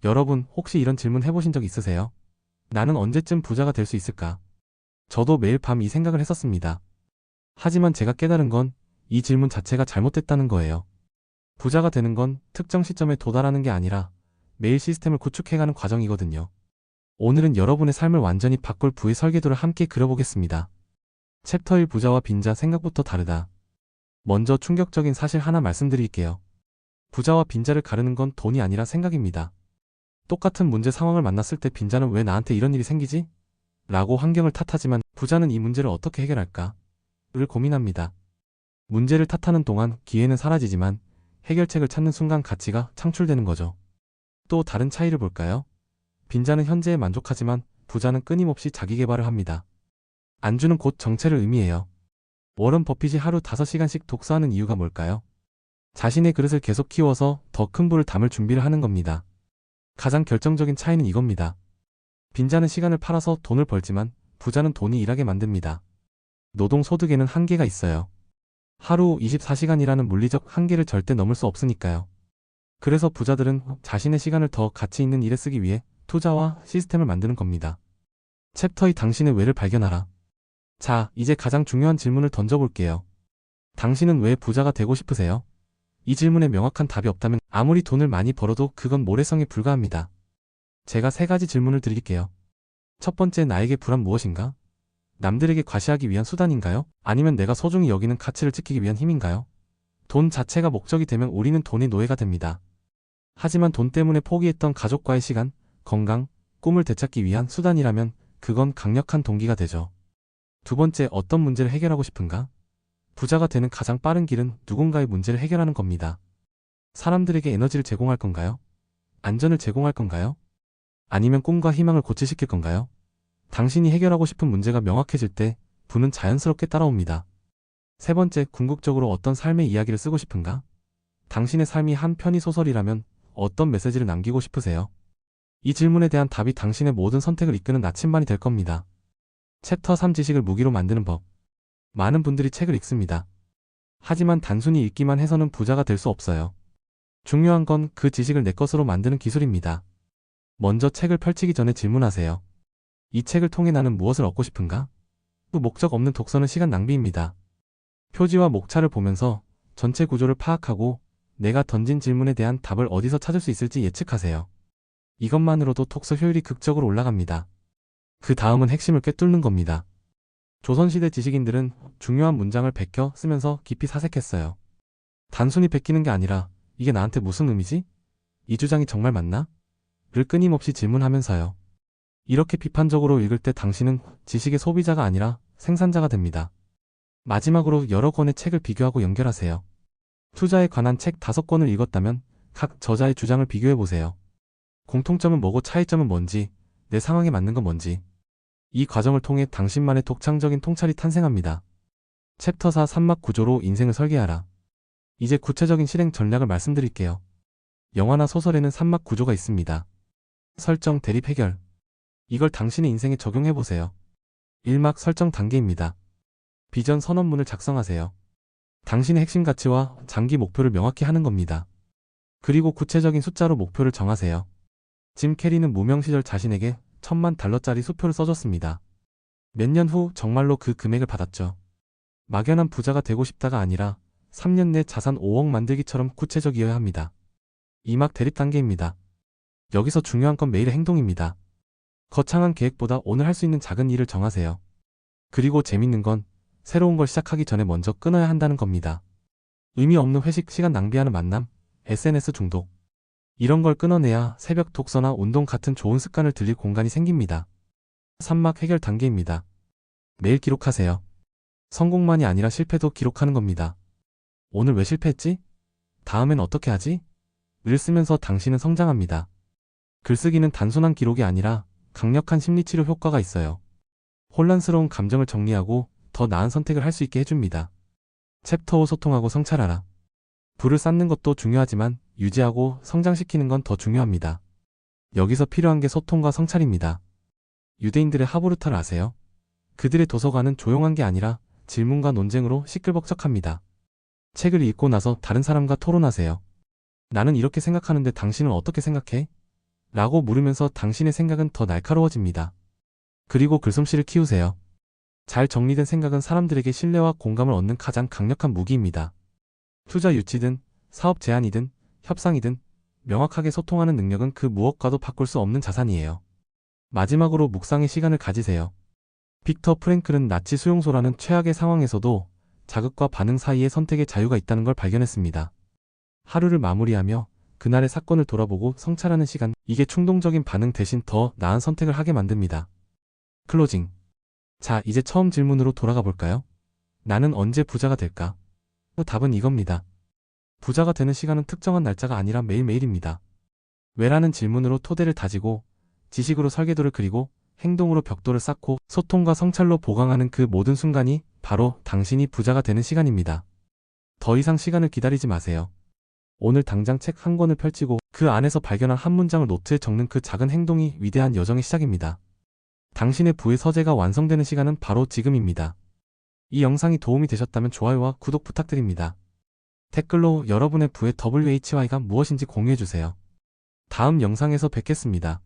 여러분, 혹시 이런 질문 해보신 적 있으세요? 나는 언제쯤 부자가 될 수 있을까? 저도 매일 밤 이 생각을 했었습니다. 하지만 제가 깨달은 건 이 질문 자체가 잘못됐다는 거예요. 부자가 되는 건 특정 시점에 도달하는 게 아니라 매일 시스템을 구축해가는 과정이거든요. 오늘은 여러분의 삶을 완전히 바꿀 부의 설계도를 함께 그려보겠습니다. 챕터 1 부자와 빈자 생각부터 다르다. 먼저 충격적인 사실 하나 말씀드릴게요. 부자와 빈자를 가르는 건 돈이 아니라 생각입니다. 똑같은 문제 상황을 만났을 때 빈자는 왜 나한테 이런 일이 생기지? 라고 환경을 탓하지만 부자는 이 문제를 어떻게 해결할까? 를 고민합니다. 문제를 탓하는 동안 기회는 사라지지만 해결책을 찾는 순간 가치가 창출되는 거죠. 또 다른 차이를 볼까요? 빈자는 현재에 만족하지만 부자는 끊임없이 자기 개발을 합니다. 안주는 곧 정체를 의미해요. 워런 버핏이 하루 5시간씩 독서하는 이유가 뭘까요? 자신의 그릇을 계속 키워서 더 큰 부를 담을 준비를 하는 겁니다. 가장 결정적인 차이는 이겁니다. 빈자는 시간을 팔아서 돈을 벌지만 부자는 돈이 일하게 만듭니다. 노동소득에는 한계가 있어요. 하루 24시간이라는 물리적 한계를 절대 넘을 수 없으니까요. 그래서 부자들은 자신의 시간을 더 가치 있는 일에 쓰기 위해 투자와 시스템을 만드는 겁니다. 챕터 2 당신의 왜를 발견하라. 자, 이제 가장 중요한 질문을 던져볼게요. 당신은 왜 부자가 되고 싶으세요? 이 질문에 명확한 답이 없다면 아무리 돈을 많이 벌어도 그건 모래성에 불과합니다. 제가 3가지 질문을 드릴게요. 첫 번째, 나에게 불안 무엇인가? 남들에게 과시하기 위한 수단인가요? 아니면 내가 소중히 여기는 가치를 지키기 위한 힘인가요? 돈 자체가 목적이 되면 우리는 돈의 노예가 됩니다. 하지만 돈 때문에 포기했던 가족과의 시간, 건강, 꿈을 되찾기 위한 수단이라면 그건 강력한 동기가 되죠. 두 번째, 어떤 문제를 해결하고 싶은가? 부자가 되는 가장 빠른 길은 누군가의 문제를 해결하는 겁니다. 사람들에게 에너지를 제공할 건가요? 안전을 제공할 건가요? 아니면 꿈과 희망을 고취시킬 건가요? 당신이 해결하고 싶은 문제가 명확해질 때 부는 자연스럽게 따라옵니다. 세 번째, 궁극적으로 어떤 삶의 이야기를 쓰고 싶은가? 당신의 삶이 한 편의 소설이라면 어떤 메시지를 남기고 싶으세요? 이 질문에 대한 답이 당신의 모든 선택을 이끄는 나침반이 될 겁니다. 챕터 3 지식을 무기로 만드는 법. 많은 분들이 책을 읽습니다. 하지만 단순히 읽기만 해서는 부자가 될 수 없어요. 중요한 건 그 지식을 내 것으로 만드는 기술입니다. 먼저 책을 펼치기 전에 질문하세요. 이 책을 통해 나는 무엇을 얻고 싶은가? 그 목적 없는 독서는 시간 낭비입니다. 표지와 목차를 보면서 전체 구조를 파악하고 내가 던진 질문에 대한 답을 어디서 찾을 수 있을지 예측하세요. 이것만으로도 독서 효율이 극적으로 올라갑니다. 그 다음은 핵심을 꿰뚫는 겁니다. 조선시대 지식인들은 중요한 문장을 베껴 쓰면서 깊이 사색했어요. 단순히 베끼는 게 아니라 이게 나한테 무슨 의미지? 이 주장이 정말 맞나? 를 끊임없이 질문하면서요. 이렇게 비판적으로 읽을 때 당신은 지식의 소비자가 아니라 생산자가 됩니다. 마지막으로 여러 권의 책을 비교하고 연결하세요. 투자에 관한 책 5권을 읽었다면 각 저자의 주장을 비교해보세요. 공통점은 뭐고 차이점은 뭔지, 내 상황에 맞는 건 뭔지. 이 과정을 통해 당신만의 독창적인 통찰이 탄생합니다. 챕터 4 산막 구조로 인생을 설계하라. 이제 구체적인 실행 전략을 말씀드릴게요. 영화나 소설에는 산막 구조가 있습니다. 설정, 대립, 해결. 이걸 당신의 인생에 적용해보세요. 1막 설정 단계입니다. 비전 선언문을 작성하세요. 당신의 핵심 가치와 장기 목표를 명확히 하는 겁니다. 그리고 구체적인 숫자로 목표를 정하세요. 짐 캐리는 무명 시절 자신에게 $10,000,000짜리 수표를 써줬습니다. 몇 년 후 정말로 그 금액을 받았죠. 막연한 부자가 되고 싶다가 아니라 3년 내 자산 5억 만들기처럼 구체적이어야 합니다. 2막 대립 단계입니다. 여기서 중요한 건 매일의 행동입니다. 거창한 계획보다 오늘 할 수 있는 작은 일을 정하세요. 그리고 재밌는 건 새로운 걸 시작하기 전에 먼저 끊어야 한다는 겁니다. 의미 없는 회식, 시간 낭비하는 만남, SNS 중독. 이런 걸 끊어내야 새벽 독서나 운동 같은 좋은 습관을 들일 공간이 생깁니다. 3막 해결 단계입니다. 매일 기록하세요. 성공만이 아니라 실패도 기록하는 겁니다. 오늘 왜 실패했지? 다음엔 어떻게 하지? 를 쓰면서 당신은 성장합니다. 글쓰기는 단순한 기록이 아니라 강력한 심리치료 효과가 있어요. 혼란스러운 감정을 정리하고 더 나은 선택을 할 수 있게 해줍니다. 챕터 5 소통하고 성찰하라. 불을 쌓는 것도 중요하지만 유지하고 성장시키는 건 더 중요합니다. 여기서 필요한 게 소통과 성찰입니다. 유대인들의 하보르타를 아세요? 그들의 도서관은 조용한 게 아니라 질문과 논쟁으로 시끌벅적합니다. 책을 읽고 나서 다른 사람과 토론하세요. 나는 이렇게 생각하는데 당신은 어떻게 생각해? 라고 물으면서 당신의 생각은 더 날카로워집니다. 그리고 글솜씨를 키우세요. 잘 정리된 생각은 사람들에게 신뢰와 공감을 얻는 가장 강력한 무기입니다. 투자 유치든 사업 제안이든 협상이든 명확하게 소통하는 능력은 그 무엇과도 바꿀 수 없는 자산이에요. 마지막으로 묵상의 시간을 가지세요. 빅터 프랭클은 나치 수용소라는 최악의 상황에서도 자극과 반응 사이의 선택의 자유가 있다는 걸 발견했습니다. 하루를 마무리하며 그날의 사건을 돌아보고 성찰하는 시간, 이게 충동적인 반응 대신 더 나은 선택을 하게 만듭니다. 클로징. 자, 이제 처음 질문으로 돌아가 볼까요? 나는 언제 부자가 될까? 답은 이겁니다. 부자가 되는 시간은 특정한 날짜가 아니라 매일매일입니다. 왜라는 질문으로 토대를 다지고, 지식으로 설계도를 그리고, 행동으로 벽돌을 쌓고, 소통과 성찰로 보강하는 그 모든 순간이 바로 당신이 부자가 되는 시간입니다. 더 이상 시간을 기다리지 마세요. 오늘 당장 책 한 권을 펼치고 그 안에서 발견한 한 문장을 노트에 적는 그 작은 행동이 위대한 여정의 시작입니다. 당신의 부의 서재가 완성되는 시간은 바로 지금입니다. 이 영상이 도움이 되셨다면 좋아요와 구독 부탁드립니다. 댓글로 여러분의 부의 WHY가 무엇인지 공유해주세요. 다음 영상에서 뵙겠습니다.